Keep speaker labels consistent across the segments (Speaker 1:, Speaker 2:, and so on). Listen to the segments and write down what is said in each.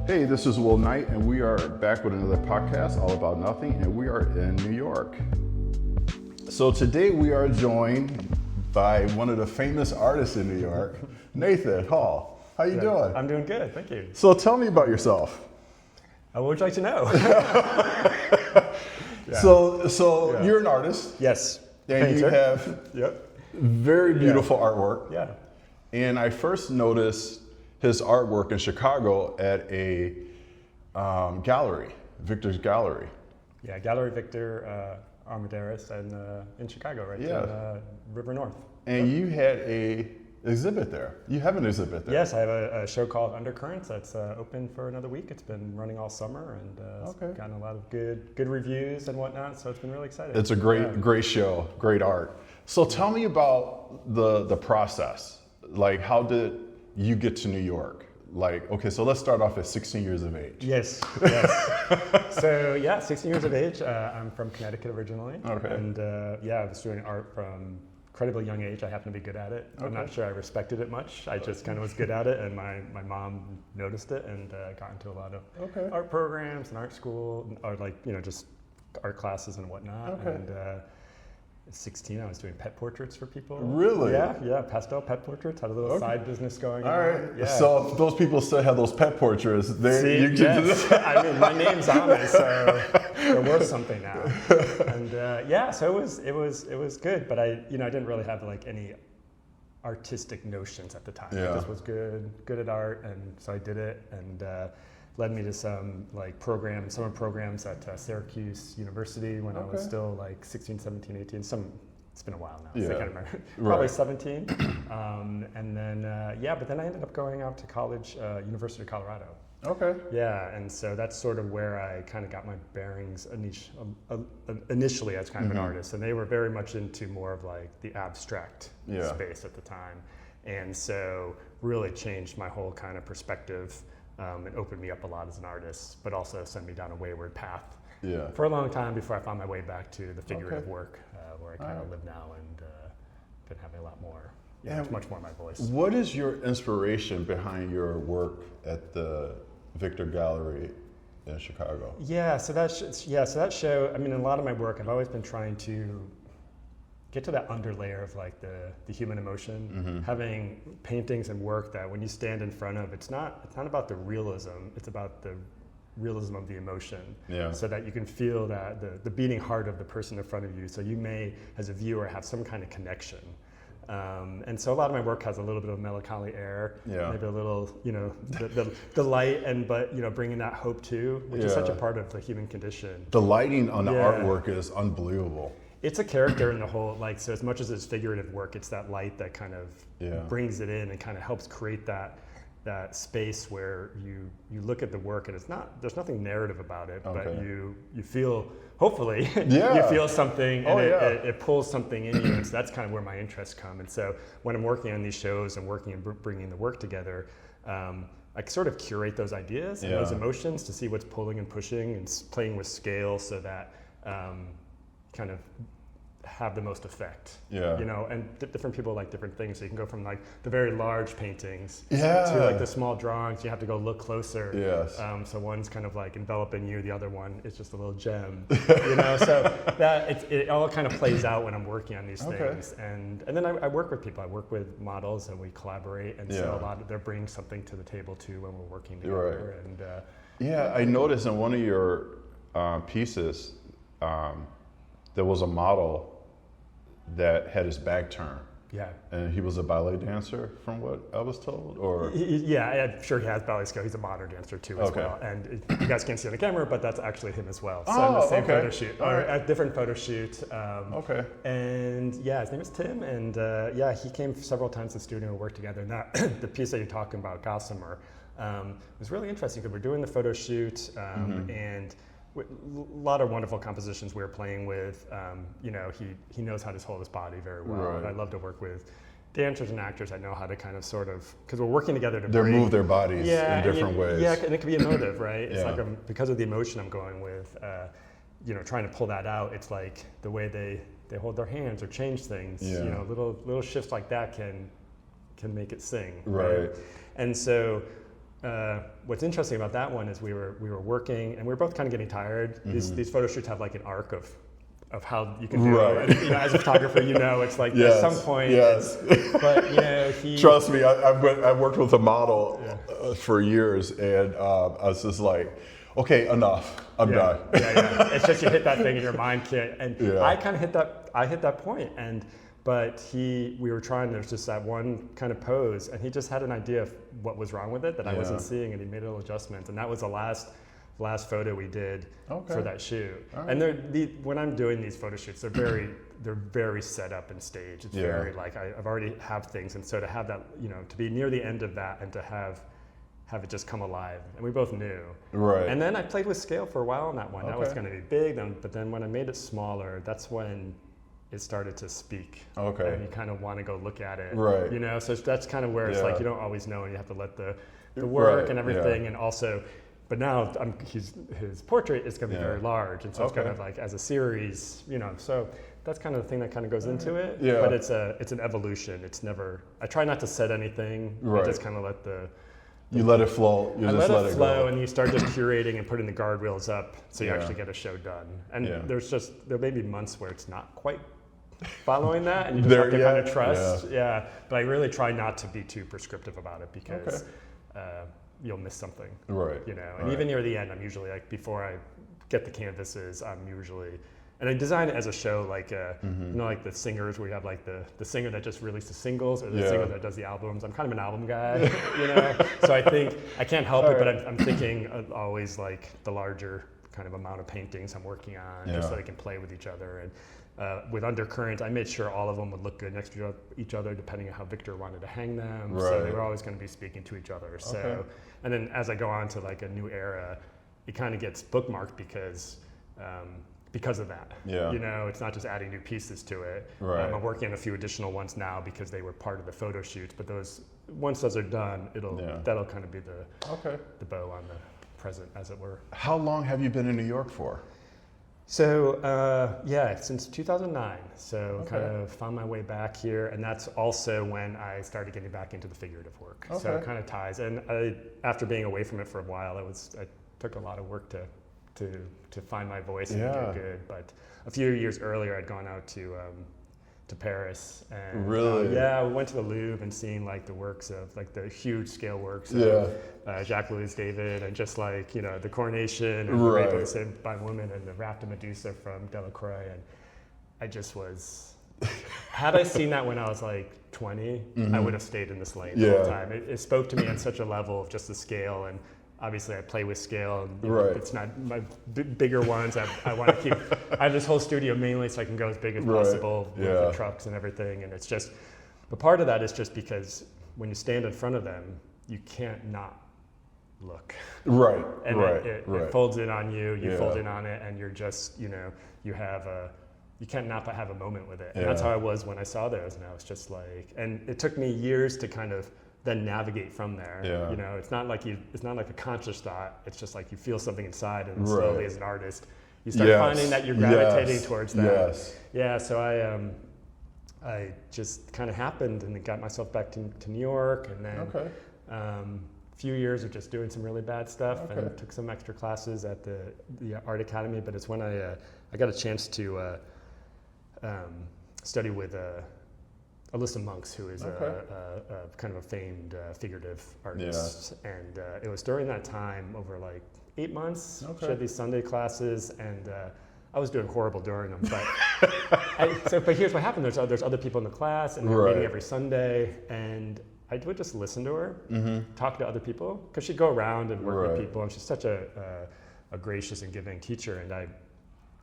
Speaker 1: Hey, this is Will Knight, and we are back with another podcast all about nothing, and we are in New York. So today we are joined by one of the famous artists in New York, Nathan Hall. How you doing?
Speaker 2: I'm doing good, thank you.
Speaker 1: So tell me about yourself.
Speaker 2: What would you like to know?
Speaker 1: So you're an artist.
Speaker 2: Yes.
Speaker 1: And
Speaker 2: Painter.
Speaker 1: you have very beautiful artwork.
Speaker 2: Yeah.
Speaker 1: And I first noticed his artwork in Chicago at a gallery, Victor's Gallery.
Speaker 2: Yeah, Gallery Victor Armendariz in Chicago, right?
Speaker 1: Yeah.
Speaker 2: In River North.
Speaker 1: And you had a exhibit there. You have an exhibit there.
Speaker 2: Yes, I have a show called Undercurrents that's open for another week. It's been running all summer and it's gotten a lot of good reviews and whatnot, so it's been really exciting.
Speaker 1: It's a great show, great art. So tell me about the process. Like, how did you get to New York? Like, okay, so let's start off at 16 years of age.
Speaker 2: Yes. So 16 years of age. I'm from Connecticut originally.
Speaker 1: Okay.
Speaker 2: And I was doing art from incredibly young age. I happen to be good at it.
Speaker 1: Okay.
Speaker 2: I'm not sure I respected it much. I just kind of was good at it, and my mom noticed it and got into a lot of art programs and art school, or just art classes and whatnot.
Speaker 1: Okay.
Speaker 2: And at 16, I was doing pet portraits for people.
Speaker 1: Really?
Speaker 2: Yeah, pastel pet portraits. Had a little side business going on.
Speaker 1: All right.
Speaker 2: Yeah.
Speaker 1: So if those people still have those pet portraits,
Speaker 2: I mean, my name's on it, so they're worth something now. And so it was good, but I didn't really have like any artistic notions at the time.
Speaker 1: Yeah.
Speaker 2: I just was good at art, and so I did it, and led me to some like summer programs at Syracuse University when I was still like 16, 17, 18. It's been a while now, so I can't remember. Probably 17. And then, but then I ended up going out to college, University of Colorado.
Speaker 1: Okay.
Speaker 2: Yeah, and so that's sort of where I kind of got my bearings initially as kind of an artist. And they were very much into more of like the abstract space at the time. And so really changed my whole kind of perspective and opened me up a lot as an artist, but also sent me down a wayward path for a long time before I found my way back to the figurative work where I kind of live now and been having a lot more, much more my voice.
Speaker 1: What is your inspiration behind your work at the Victor Gallery in Chicago?
Speaker 2: So that show, I mean, in a lot of my work, I've always been trying to get to that underlayer of like the human emotion, having paintings and work that when you stand in front of, it's not about the realism, it's about the realism of the emotion, so that you can feel that the beating heart of the person in front of you, so you may, as a viewer, have some kind of connection. And so a lot of my work has a little bit of melancholy air, maybe a little, the light, but bringing that hope too, which is such a part of the human condition.
Speaker 1: The lighting on the artwork is unbelievable.
Speaker 2: It's a character in the whole, so as much as it's figurative work, it's that light that kind of brings it in and kind of helps create that space where you look at the work and there's nothing narrative about it, but you feel, hopefully, you feel something and it pulls something in you, and so that's kind of where my interests come. And so when I'm working on these shows and working and bringing the work together, I sort of curate those ideas and those emotions to see what's pulling and pushing and playing with scale so that kind of have the most effect, and different people like different things. So you can go from like the very large paintings to like the small drawings. You have to go look closer. So one's kind of like enveloping you, the other one is just a little gem, so that it all kind of plays out when I'm working on these things. And then I work with people. I work with models and we collaborate, and so a lot of they're bringing something to the table too when we're working together. And
Speaker 1: I noticed in one of your pieces there was a model that had his back turned. And he was a ballet dancer, from what I was told, or?
Speaker 2: I'm sure he has ballet skill. He's a modern dancer too as well. And you guys can't see on the camera, but that's actually him as well. So in the same photo shoot, or a different photo shoot. And his name is Tim, and he came several times to the studio and worked together. And that, the piece that you're talking about, Gossamer, was really interesting because we're doing the photo shoot and a lot of wonderful compositions we were playing with. He knows how to hold his body very well. And I love to work with dancers and actors that know how to kind of sort of, because we're working together to
Speaker 1: move their bodies in different ways.
Speaker 2: Yeah, and it can be emotive, right? It's like because of the emotion I'm going with, trying to pull that out. It's like the way they hold their hands or change things. Little shifts like that can make it sing.
Speaker 1: Right.
Speaker 2: And so what's interesting about that one is we were working and we were both kind of getting tired. These photo shoots have like an arc of how you can do it. And, as a photographer, it's like at some point.
Speaker 1: Yes.
Speaker 2: But
Speaker 1: trust me, I've worked with a model for years, and I was just like, okay, enough. I'm done.
Speaker 2: It's just you hit that thing in your mind can't. And I kind of hit that. I hit that point, but we were trying. There's just that one kind of pose, and he just had an idea of what was wrong with it that I wasn't seeing, and he made a little adjustment, and that was the last photo we did for that shoot. Right. And when I'm doing these photo shoots, they're very set up and staged. It's very like I've already have things, and so to have that, to be near the end of that and to have it just come alive, and we both knew.
Speaker 1: Right.
Speaker 2: And then I played with scale for a while on that one. That was going to be big, but then when I made it smaller, that's when it started to speak. Okay. And you kind of want to go look at it.
Speaker 1: Right.
Speaker 2: So that's kind of where it's like you don't always know, and you have to let the work and everything, and also. But now his portrait is going to be very large, and so it's kind of like as a series, So that's kind of the thing that kind of goes into it. Yeah. But it's an evolution. It's never. I try not to set anything. Right. I just kind of let
Speaker 1: you let it flow. You just let it
Speaker 2: flow, and you start just curating and putting the guardrails up, so you actually get a show done. And there may be months where it's not quite following that, and you just have to kind of trust. Yeah. But I really try not to be too prescriptive about it because. You'll miss something,
Speaker 1: right?
Speaker 2: And even near the end, I'm usually like before I get the canvases, and I design it as a show, like like the singers where you have like the singer that just released the singles or the singer that does the albums. I'm kind of an album guy, So I think I can't help it, but I'm thinking of always like the larger kind of amount of paintings I'm working on, just so they can play with each other. And with Undercurrent, I made sure all of them would look good next to each other, depending on how Victor wanted to hang them. Right. So they were always going to be speaking to each other. So, and then as I go on to like a new era, it kind of gets bookmarked because of that. Yeah. It's not just adding new pieces to it. Right. I'm working on a few additional ones now because they were part of the photo shoots. But once those are done, that'll kind of be the bow on the present, as it were.
Speaker 1: How long have you been in New York for?
Speaker 2: So, since 2009. So kind of found my way back here. And that's also when I started getting back into the figurative work. Okay. So it kind of ties. And after being away from it for a while, I took a lot of work to find my voice and do good. But a few years earlier, I'd gone out to Paris. And,
Speaker 1: really?
Speaker 2: We went to the Louvre and seen like the works of like the huge scale works of Jacques-Louis David, and just like the Coronation and the Rape of a Saved by Woman and the Raft of Medusa from Delacroix. And I just was, had I seen that when I was like 20, I would have stayed in this lane the whole time. It spoke to me on such a level of just the scale, and obviously I play with scale, and it's not my bigger ones. I want to keep, I have this whole studio mainly so I can go as big as possible with the trucks and everything. And it's just, but part of that is just because when you stand in front of them, you can't not look.
Speaker 1: Right,
Speaker 2: and it folds in on you, you fold in on it, and you're just, you can't not have a moment with it. And that's how I was when I saw those, and I was just like, and it took me years to kind of then navigate from there. Yeah. It's not like a conscious thought. It's just like you feel something inside, and slowly as an artist, you start finding that you're gravitating towards that.
Speaker 1: Yes.
Speaker 2: Yeah. So I just kind of happened, and then got myself back to New York, and then a few years of just doing some really bad stuff, and took some extra classes at the Art Academy. But it's when I got a chance to study with Alyssa Monks, who is a kind of a famed figurative artist. And it was during that time, over like 8 months, she had these Sunday classes, and I was doing horrible during them. But but here's what happened. There's other people in the class, and we were meeting every Sunday, and I would just listen to her, talk to other people, because she'd go around and work with people, and she's such a gracious and giving teacher, and I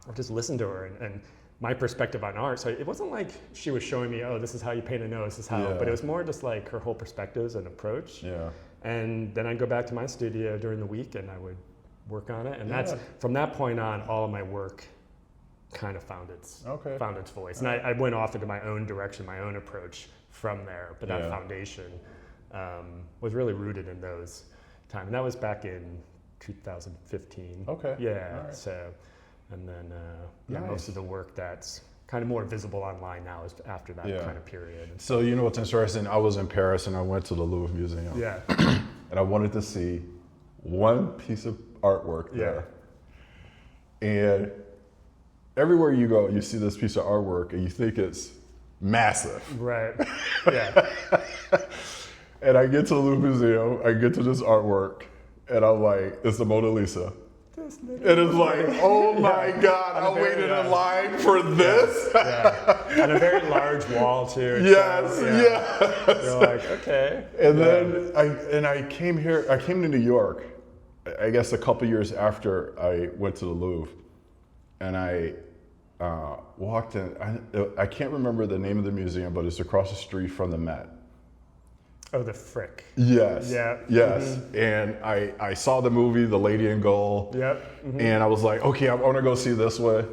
Speaker 2: would just listen to her, and my perspective on art. So it wasn't like she was showing me, this is how you paint a nose, this is how, but it was more just like her whole perspectives and approach. Yeah. And then I'd go back to my studio during the week, and I would work on it. And that's, from that point on, all of my work kind of found its voice. And I went off into my own direction, my own approach from there. But that foundation was really rooted in those times. And that was back in 2015. Okay. Yeah. Right. So. And then most of the work that's kind of more visible online now is after that kind of period.
Speaker 1: So what's interesting? I was in Paris and I went to the Louvre Museum.
Speaker 2: Yeah.
Speaker 1: and I wanted to see one piece of artwork there. And everywhere you go, you see this piece of artwork and you think it's massive.
Speaker 2: Right. Yeah.
Speaker 1: And I get to the Louvre Museum, I get to this artwork, and I'm like, it's the Mona Lisa. And it's like, oh my God, I waited in line for this.
Speaker 2: And a very large wall too.
Speaker 1: Yes.
Speaker 2: You're like, okay.
Speaker 1: And then I came to New York, I guess a couple years after I went to the Louvre, and I walked in, I can't remember the name of the museum, but it's across the street from the Met.
Speaker 2: Oh, the Frick.
Speaker 1: Yes.
Speaker 2: Yeah.
Speaker 1: Yes.
Speaker 2: Mm-hmm.
Speaker 1: And I saw the movie, The Lady in Gold.
Speaker 2: Yep. Mm-hmm.
Speaker 1: And I was like, okay, I want to go see this one.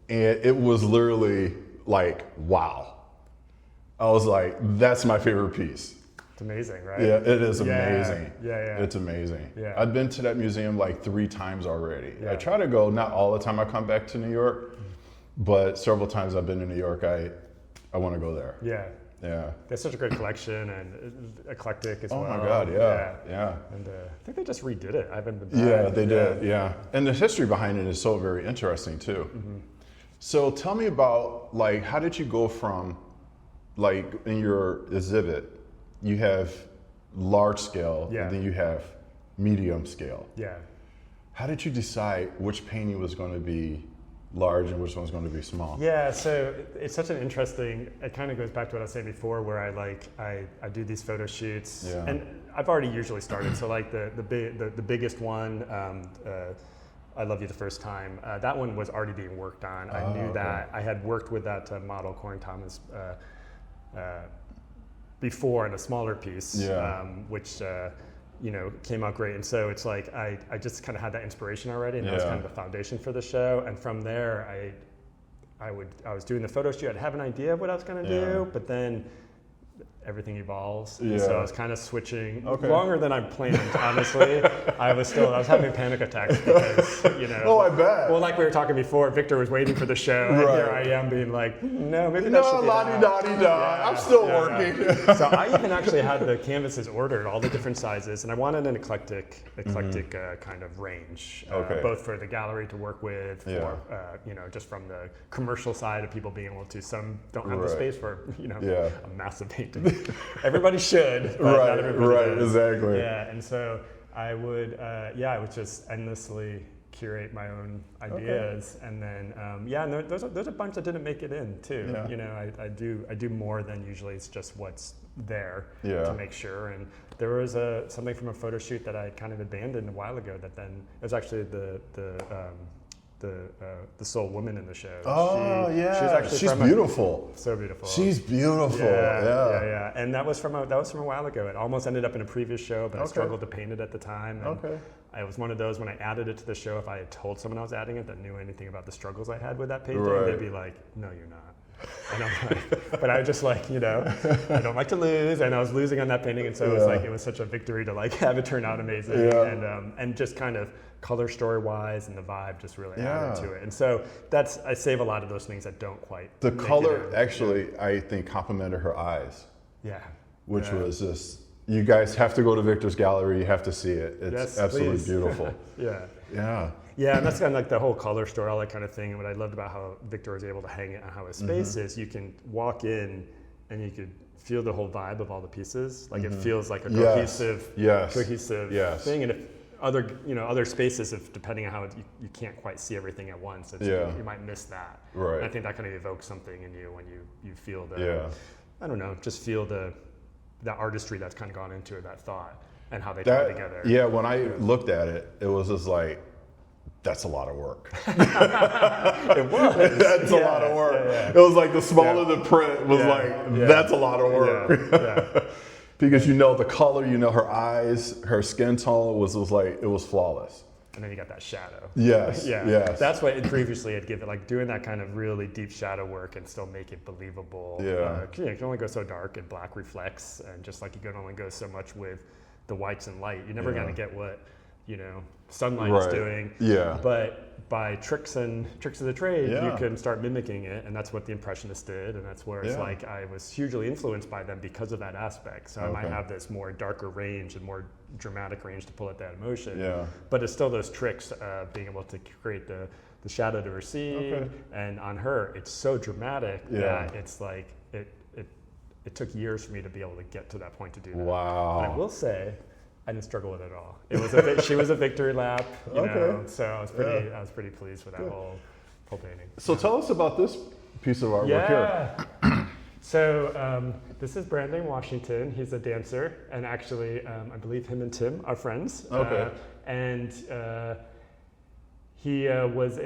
Speaker 1: And it was literally like, wow. I was like, that's my favorite piece.
Speaker 2: It's amazing, right?
Speaker 1: Yeah, it is amazing.
Speaker 2: Yeah.
Speaker 1: It's amazing.
Speaker 2: Yeah.
Speaker 1: I've been to that museum like 3 times already.
Speaker 2: Yeah.
Speaker 1: I try to go, not all the time I come back to New York, but several times I've been to New York, I want to go there.
Speaker 2: Yeah.
Speaker 1: Yeah.
Speaker 2: They have such a great collection and eclectic as well.
Speaker 1: Oh my God, yeah.
Speaker 2: And I think they just redid it. I haven't been back.
Speaker 1: Yeah, they did, yeah. And the history behind it is so very interesting too.
Speaker 2: Mm-hmm.
Speaker 1: So tell me about, like, how did you go from, like, in your exhibit, you have large scale, and then you have medium scale.
Speaker 2: Yeah.
Speaker 1: How did you decide which painting was going to be large and which one's going to be small?
Speaker 2: Yeah, so it's such an interesting, it kind of goes back to what I was saying before, where I do these photo shoots, and I've already usually started. So like the biggest one, I Love You the First Time, that one was already being worked on. I knew that. I had worked with that model, Corin Thomas, before in a smaller piece, which came out great. And so it's like I just kind of had that inspiration already, and that was kind of the foundation for the show. And from there, I was doing the photo shoot. I'd have an idea of what I was going to do, but then everything evolves. And so I was kind of switching longer than I planned, honestly. I was having panic attacks because,
Speaker 1: Oh, I bet.
Speaker 2: Well, like we were talking before, Victor was waiting for the show, and here I am being like, no, maybe that should be
Speaker 1: la-di-da-di-da. I'm still working.
Speaker 2: So I even actually had the canvases ordered, all the different sizes, and I wanted an eclectic kind of range, both for the gallery to work with, for just from the commercial side of people being able to. Some don't have the space for a massive painting. Everybody should, but not everybody does.
Speaker 1: Exactly.
Speaker 2: Yeah, and so I would just endlessly curate my own ideas, and then and there's a bunch that didn't make it in too. I do more than usually it's just what's there to make sure. And there was something from a photo shoot that I kind of abandoned a while ago. That then it was actually the sole woman in the show. She's
Speaker 1: beautiful.
Speaker 2: So beautiful.
Speaker 1: She's beautiful.
Speaker 2: Yeah. And that was from a while ago. It almost ended up in a previous show, but I struggled to paint it at the time. And I was one of those, when I added it to the show, if I had told someone I was adding it that knew anything about the struggles I had with that painting, they'd be like, "No, you're not." And I'm like, but I was just like, I don't like to lose, and I was losing on that painting, and so it was such a victory to like have it turn out amazing, and just kind of color story wise and the vibe just really added to it. And so I save a lot of those things that don't quite.
Speaker 1: The color actually, I think, complemented her eyes.
Speaker 2: Yeah.
Speaker 1: Which was just, you guys have to go to Victor's gallery. You have to see it. It's absolutely beautiful. Yeah, and that's kind of like the whole color story, all that kind of thing. And what I loved about how Victor was able to hang it and how his space is, you can walk in and you could feel the whole vibe of all the pieces. Like it feels like a cohesive thing. And if other spaces, if depending on how you can't quite see everything at once, you might miss that. Right.
Speaker 2: And I think that kind of evokes something in you when you feel I don't know, just feel the artistry that's kind of gone into it, that thought, and how they tie together.
Speaker 1: Yeah, when I looked at it, it was just like, that's a lot of work.
Speaker 2: It was.
Speaker 1: That's a lot of work. It was like the smaller the print was that's a lot of work. Because the color, her eyes, her skin tone was like, it was flawless.
Speaker 2: And then you got that shadow.
Speaker 1: Yes.
Speaker 2: That's what previously had given, like doing that kind of really deep shadow work and still make it believable. You can only go so dark, and black reflects, and just like you can only go so much with the whites and light. You're never going to get what sunlight is doing. But by tricks of the trade,
Speaker 1: Yeah.
Speaker 2: you can start mimicking it, and that's what the Impressionists did, and that's where it's like I was hugely influenced by them because of that aspect. So I might have this more darker range and more dramatic range to pull at that emotion.
Speaker 1: Yeah.
Speaker 2: But it's still those tricks of being able to create the shadow to recede, and on her, it's so dramatic that it's like it took years for me to be able to get to that point to do that.
Speaker 1: Wow.
Speaker 2: And I will say, I didn't struggle with it at all. It was she was a victory lap, you know. So I was pretty pleased with that whole painting.
Speaker 1: So tell us about this piece of artwork here.
Speaker 2: So this is Brandon Washington. He's a dancer, and actually, I believe him and Tim are friends.
Speaker 1: Okay.
Speaker 2: And he was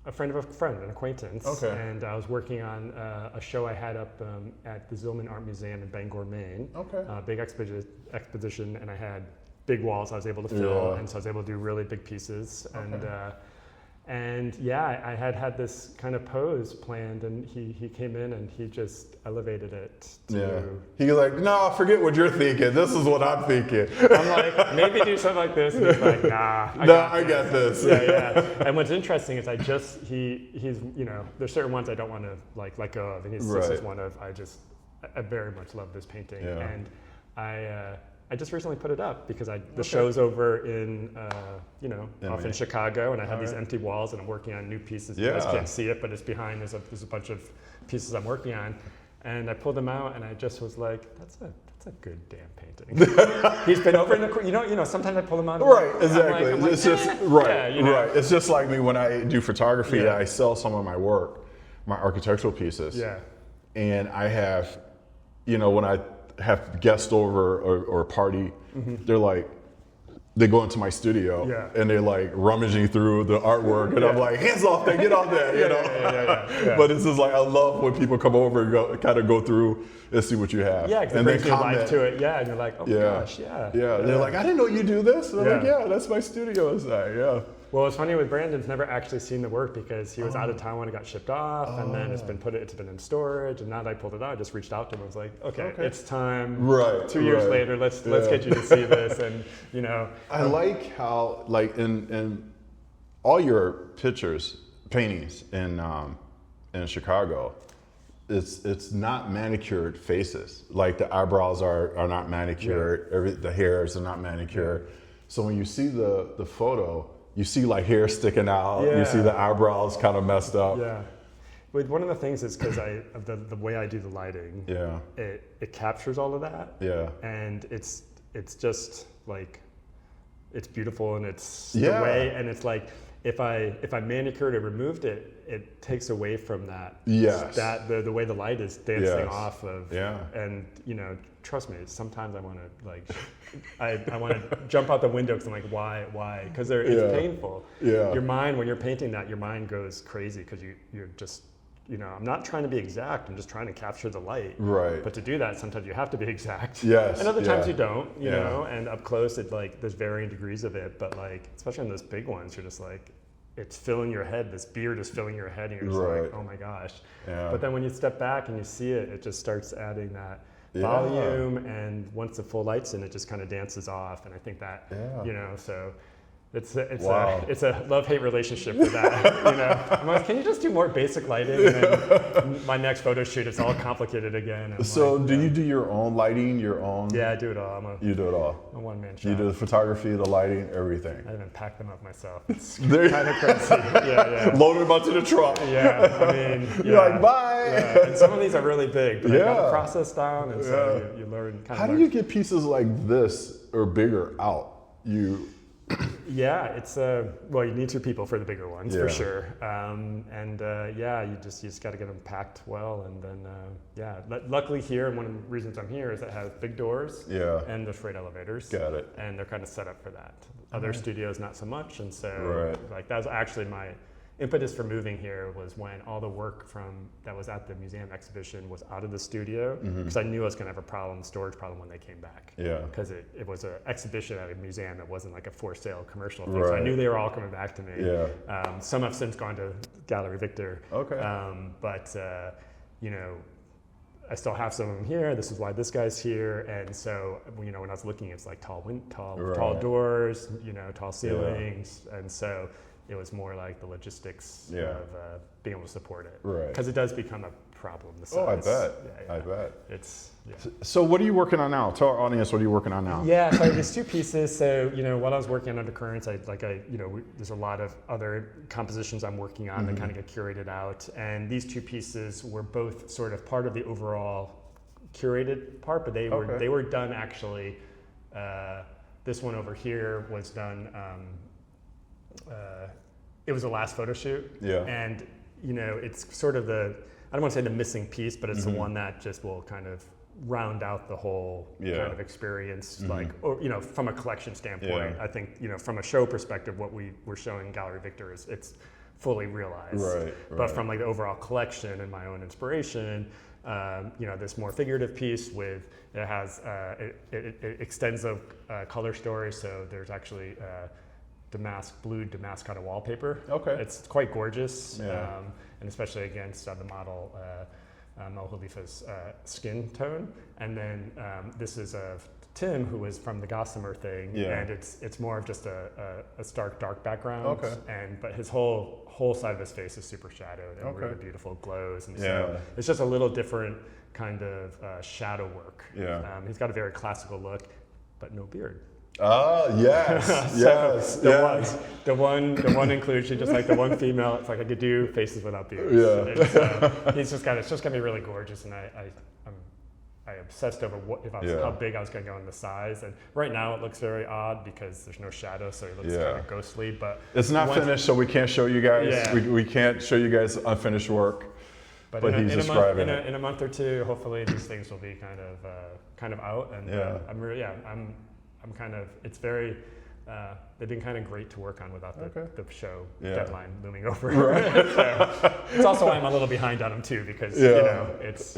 Speaker 2: a friend of a friend, an acquaintance.
Speaker 1: Okay.
Speaker 2: And I was working on a show I had up at the Zillman Art Museum in Bangor, Maine.
Speaker 1: Okay.
Speaker 2: Big expedition, and I had big walls I was able to fill, and so I was able to do really big pieces. And I had this kind of pose planned, and he came in and he just elevated it to...
Speaker 1: He was like, no, forget what you're thinking. This is what I'm thinking.
Speaker 2: I'm like, maybe do something like this. And he's like, nah, I got this. Yeah. And what's interesting is he's, you know, there's certain ones I don't want to like let go of. And this is one of, I very much love this painting.
Speaker 1: Yeah.
Speaker 2: And I just recently put it up because the show's over in, off in Chicago, and I have these empty walls, and I'm working on new pieces. You guys can't see it, but it's behind. There's a bunch of pieces I'm working on, and I pulled them out, and I just was like, that's a good damn painting. He's been over in the, you know. Sometimes I pull them out.
Speaker 1: Right, exactly.
Speaker 2: I'm like,
Speaker 1: it's just right. It's just like me when I do photography.
Speaker 2: Yeah.
Speaker 1: I sell some of my work, my architectural pieces.
Speaker 2: Yeah.
Speaker 1: And I have, when I have guests over or a party, they're like, they go into my studio and they're like rummaging through the artwork, and I'm like, hands off that, get off that, you know. Yeah. But it's just like, I love when people come over and go through and see what you have.
Speaker 2: Yeah, because it brings new life to it. Yeah, and you're like, oh my gosh,
Speaker 1: They're like, I didn't know you do this. And I'm like, yeah, that's my studio inside. Yeah.
Speaker 2: Well, it's funny with Brandon's never actually seen the work because he was out of town when it got shipped off, and then it's been in storage, and now that I pulled it out, I just reached out to him and was like, okay. It's time.
Speaker 1: Right.
Speaker 2: 2 years later, let's get you to see this, and
Speaker 1: I like how in all your pictures, paintings in Chicago, it's not manicured faces. Like the eyebrows are not manicured, the hairs are not manicured. So when you see the photo, you see like hair sticking out. You see the eyebrows kind of messed up.
Speaker 2: Yeah. But one of the things is because of the way I do the lighting. Yeah. It captures all of that. Yeah. And it's just like, it's beautiful, and it's the way, and it's like if I manicured or removed it, it takes away from that. Yes. That the way the light is dancing off of. Yeah. And trust me, sometimes I want to like, I want to jump out the window because I'm like, why? Because it's painful. Yeah. Your mind, when you're painting that, your mind goes crazy because you're just, I'm not trying to be exact. I'm just trying to capture the light. Right. But to do that, sometimes you have to be exact. Yes. And other times you don't. You know. And up close, there's varying degrees of it. But like, especially on those big ones, you're just like, it's filling your head. This beard is filling your head, and you're just like, oh my gosh. Yeah. But then when you step back and you see it, it just starts adding that volume, and once the full light's in, it just kind of dances off. And I think that, so it's a love-hate relationship with that. I'm like, can you just do more basic lighting? And then my next photo shoot, it's all complicated again.
Speaker 1: So do you do your own lighting, your own?
Speaker 2: Yeah, I do it all.
Speaker 1: You do it all.
Speaker 2: I'm a one-man shop.
Speaker 1: You do the photography, the lighting, everything.
Speaker 2: I even pack them up myself. It's kind of crazy.
Speaker 1: Load them up to the truck.
Speaker 2: Yeah, I mean,
Speaker 1: you're like, bye.
Speaker 2: Yeah. And some of these are really big, but I got the process down, and so you learn.
Speaker 1: How do you get pieces like this or bigger out?
Speaker 2: It's well, you need two people for the bigger ones for sure, you just got to get them packed well, and then luckily here, and one of the reasons I'm here is it has big doors and the freight elevators. Got it. And they're kind of set up for that. Other studios not so much, and so like that was actually my impetus for moving here, was when all the work that was at the museum exhibition was out of the studio, because I knew I was going to have a storage problem when they came back. Yeah. Because it was an exhibition at a museum. It wasn't like a for sale commercial thing. Right. So I knew they were all coming back to me. Yeah. Some have since gone to Gallery Victor. Okay. I still have some of them here. This is why this guy's here. And so, when I was looking, it's like tall doors, tall ceilings. And so It was more like the logistics
Speaker 1: Yeah.
Speaker 2: of being able to support it.
Speaker 1: Right.
Speaker 2: Because it does become a problem. The size.
Speaker 1: Oh, I bet.
Speaker 2: Yeah.
Speaker 1: I bet.
Speaker 2: It's, yeah.
Speaker 1: So what are you working on now? Tell our audience, what are you working on now?
Speaker 2: Yeah, so there's two pieces. So, while I was working on Undercurrents, there's a lot of other compositions I'm working on that kind of get curated out. And these two pieces were both sort of part of the overall curated part, but they were done actually. This one over here was done. It was the last photo shoot.
Speaker 1: Yeah.
Speaker 2: And it's sort of I don't want to say the missing piece, but it's the one that just will kind of round out the whole kind of experience, from a collection standpoint.
Speaker 1: Yeah.
Speaker 2: I think, from a show perspective, what we were showing Gallery Victor it's fully realized.
Speaker 1: Right.
Speaker 2: But from like the overall collection and my own inspiration, this more figurative piece it has, it extends the color story. So there's actually blue damask kind of wallpaper.
Speaker 1: Okay.
Speaker 2: It's quite gorgeous.
Speaker 1: Yeah.
Speaker 2: And especially against the model Mel Khalifa's skin tone. And then this is of Tim, who was from the Gossamer thing, and it's more of just a stark dark background.
Speaker 1: Okay.
Speaker 2: But his whole side of his face is super shadowed and really beautiful glows, and so
Speaker 1: Yeah.
Speaker 2: it's just a little different kind of shadow work.
Speaker 1: Yeah.
Speaker 2: He's got a very classical look, but no beard.
Speaker 1: Ah, yes, yes.
Speaker 2: The one inclusion, just like the one female, it's like I could do faces without beards.
Speaker 1: Yeah.
Speaker 2: And so it's just gonna be really gorgeous, and I obsessed over how big I was gonna go in the size. And right now it looks very odd because there's no shadow, so it looks kind of ghostly. But
Speaker 1: it's not finished, so we can't show you guys.
Speaker 2: Yeah.
Speaker 1: We can't show you guys unfinished work. But he's describing it.
Speaker 2: In a month or two, hopefully these things will be kind of out. And I'm kind of, it's very, they've been kind of great to work on without the show deadline looming over. Right. So it's also why I'm a little behind on them too, because it's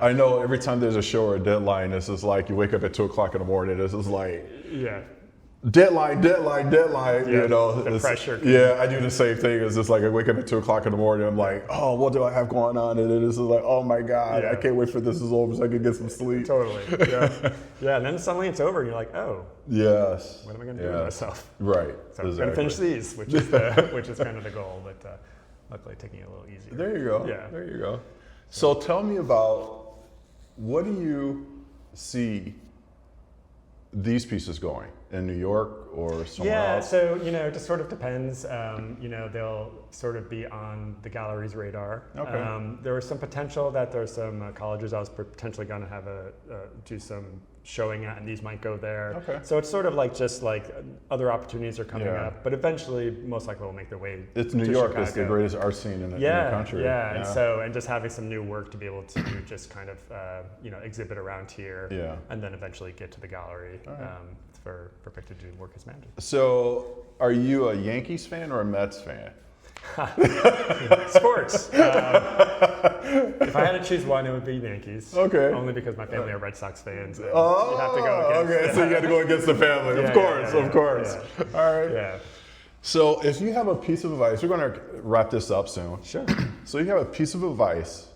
Speaker 1: I know every time there's a show or a deadline, this is like you wake up at 2:00 in the morning. This is like deadline.
Speaker 2: Yeah, the pressure.
Speaker 1: Yeah, I do the same thing. It's just like I wake up at 2:00 in the morning. I'm like, oh, what do I have going on? And then this is like, oh my God, I can't wait for this is over so I can get some sleep.
Speaker 2: Totally. Yeah. And then suddenly it's over, and you're like, oh.
Speaker 1: Yes.
Speaker 2: What am I going to do with myself?
Speaker 1: Right.
Speaker 2: So I'm going to finish these, which is kind of the goal. But luckily, taking it a little easier.
Speaker 1: There you go.
Speaker 2: Yeah.
Speaker 1: There you go. So tell me about, what do you see these pieces going in New York or somewhere else?
Speaker 2: So it just sort of depends. They'll sort of be on the gallery's radar.
Speaker 1: Okay.
Speaker 2: There was some potential that there's some colleges I was potentially going to have do some showing at, and these might go there.
Speaker 1: Okay.
Speaker 2: So it's sort of like just like other opportunities are coming up, but eventually most likely will make their way.
Speaker 1: It's New
Speaker 2: to
Speaker 1: York.
Speaker 2: Chicago.
Speaker 1: It's the greatest art scene in the country.
Speaker 2: Yeah. And just having some new work to be able to just kind of exhibit around here, and then eventually get to the gallery for Victor to do work as manager.
Speaker 1: So, are you a Yankees fan or a Mets fan?
Speaker 2: Sports. If I had to choose one, it would be Yankees.
Speaker 1: Okay.
Speaker 2: Only because my family are Red Sox fans. And
Speaker 1: Oh,
Speaker 2: you have to go against.
Speaker 1: Okay. So you have to go against the family. Of course.
Speaker 2: Yeah.
Speaker 1: All right.
Speaker 2: Yeah.
Speaker 1: So, if you have a piece of advice, we're going to wrap this up soon.
Speaker 2: Sure.
Speaker 1: So, you have a piece of advice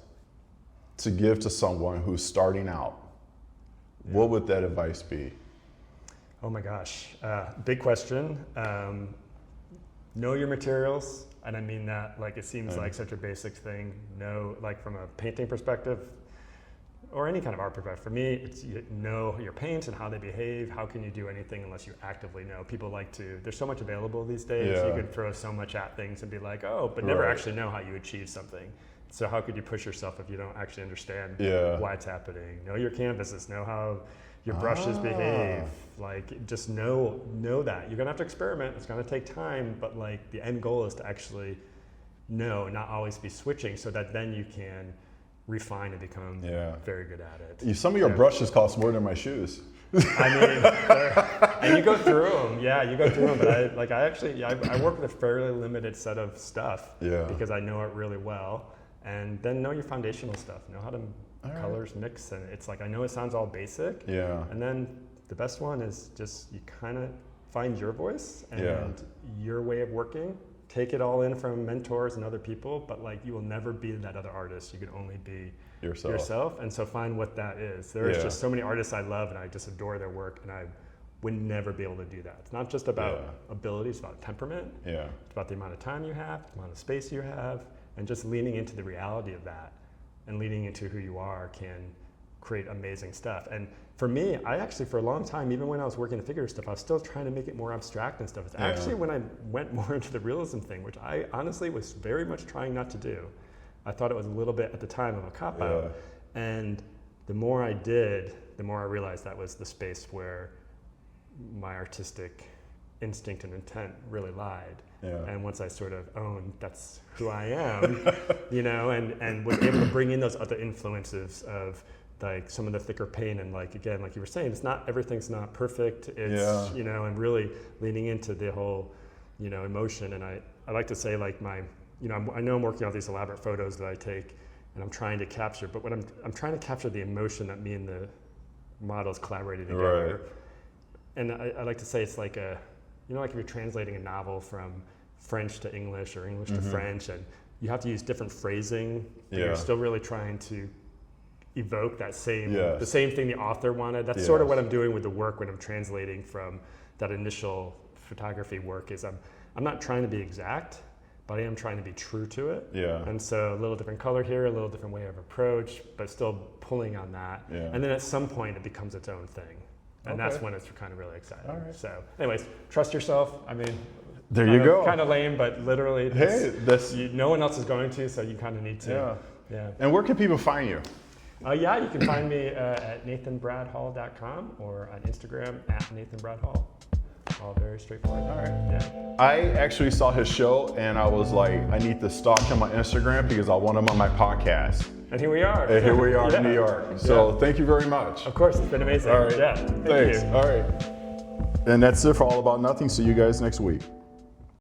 Speaker 1: to give to someone who's starting out. What would that advice be?
Speaker 2: Oh my gosh, big question. Know your materials, and I mean that like it seems like such a basic thing. Know, like from a painting perspective, or any kind of art perspective. For me, it's know your paints and how they behave. How can you do anything unless you actively know? People like to. There's so much available these days.
Speaker 1: Yeah.
Speaker 2: You can throw so much at things and be like, oh, but never actually know how you achieve something. So how could you push yourself if you don't actually understand why it's happening? Know your canvases. Know how your brushes behave. Like, just know that. You're gonna have to experiment. It's gonna take time, but like the end goal is to actually know, not always be switching, so that then you can refine and become very good at it.
Speaker 1: Some of your brushes cost more than my shoes.
Speaker 2: I mean, and you go through them. Yeah, you go through them. But I work with a fairly limited set of stuff because I know it really well. And then know your foundational stuff. Know how to colors mix, and it's like I know it sounds all basic. Yeah. And then the best one is just you kind of find your voice and your way of working. Take it all in from mentors and other people, but like you will never be that other artist. You can only be yourself. And so find what that is. There is just so many artists I love, and I just adore their work, and I would never be able to do that. It's not just about ability, it's about temperament.
Speaker 1: Yeah.
Speaker 2: It's about the amount of time you have, the amount of space you have, and just leaning into the reality of that and leaning into who you are can create amazing stuff. And for me, I actually, for a long time, even when I was working the figurative stuff, I was still trying to make it more abstract and stuff. It's actually when I went more into the realism thing, which I honestly was very much trying not to do. I thought it was a little bit at the time of a cop-out. And the more I did, the more I realized that was the space where my artistic instinct and intent really lied. And once I sort of owned that's who I am, you know, and was able to bring in those other influences of like some of the thicker paint and like, again, like you were saying, everything's not perfect. It's, you know, and really leaning into the whole, you know, emotion. And I like to say like you know, I know I'm working on these elaborate photos that I take and I'm trying to capture, but what I'm trying to capture the emotion that me and the models collaborated together. Right. And I like to say it's like you know, like if you're translating a novel from French to English or English to French, and you have to use different phrasing, but you're still really trying to evoke that the same thing the author wanted. That's sort of what I'm doing with the work when I'm translating from that initial photography work. Is I'm not trying to be exact, but I am trying to be true to it. And so a little different color here, a little different way of approach, but still pulling on that. And then at some point it becomes its own thing. And that's when it's kind of really exciting. So anyways, trust yourself. I mean,
Speaker 1: there you go.
Speaker 2: Kind of lame, but literally, no one else is going to, so you kind of need to.
Speaker 1: And where can people find you?
Speaker 2: You can find me at nathanbradhall.com or on Instagram at nathanbradhall. All very straightforward.
Speaker 1: All right. I actually saw his show and I was like, I need to stalk him on Instagram because I want him on my podcast.
Speaker 2: And here we are.
Speaker 1: And here we are in New York. So thank you very much.
Speaker 2: Of course, it's been amazing.
Speaker 1: All right.
Speaker 2: Yeah.
Speaker 1: Thanks. All right. And that's it for All About Nothing. See you guys next week.